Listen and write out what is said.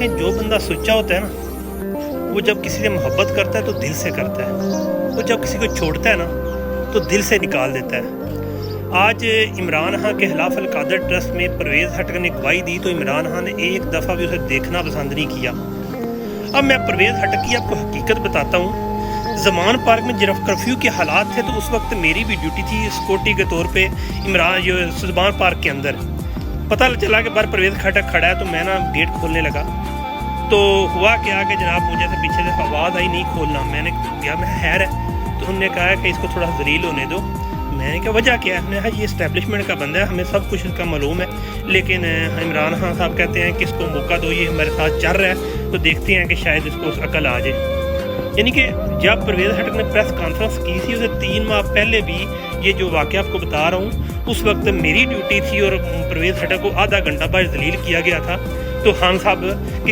देखें, जो बंदा सच्चा होता है ना, वो जब किसी से मोहब्बत करता है तो दिल से करता है, वो जब किसी को छोड़ता है ना तो दिल से निकाल देता है। आज इमरान खान के खिलाफ अल-कादर ट्रस्ट में परवेज़ हटक ने गवाही दी तो इमरान खान ने एक दफ़ा भी उसे देखना पसंद नहीं किया। अब मैं परवेज़ हटक की आपको हकीकत बताता हूँ। ज़मान पार्क में जब कर्फ्यू के हालात थे तो उस वक्त मेरी भी ड्यूटी थी सिक्योरिटी के तौर पे इमरान जो ज़मान पार्क के अंदर। पता चला कि बाहर परवेज़ हटक खड़ा है तो मैं ना गेट खोलने लगा, तो हुआ क्या कि जनाब मुझे से पीछे से आवाज़ आई नहीं खोलना। मैंने कहा मैं हैर है, तो उन्होंने कहा कि इसको थोड़ा जलील होने दो। मैंने कहा वजह क्या है? हमने कहा ये इस्टेब्लिशमेंट का बंदा है, हमें सब कुछ इसका मालूम है, लेकिन इमरान खान साहब कहते हैं कि इसको मौका दो, ये हमारे साथ चल रहा है, तो देखते हैं कि शायद इसको अकल आ जाए। यानी कि जब परवेज़ हटक ने प्रेस कॉन्फ्रेंस की थी उससे 3 माह पहले भी ये जो वाक़या आपको बता रहा हूँ, उस वक्त मेरी ड्यूटी थी और परवेज़ हटक को आधा घंटा बाद जलील किया गया था। तो खान साहब की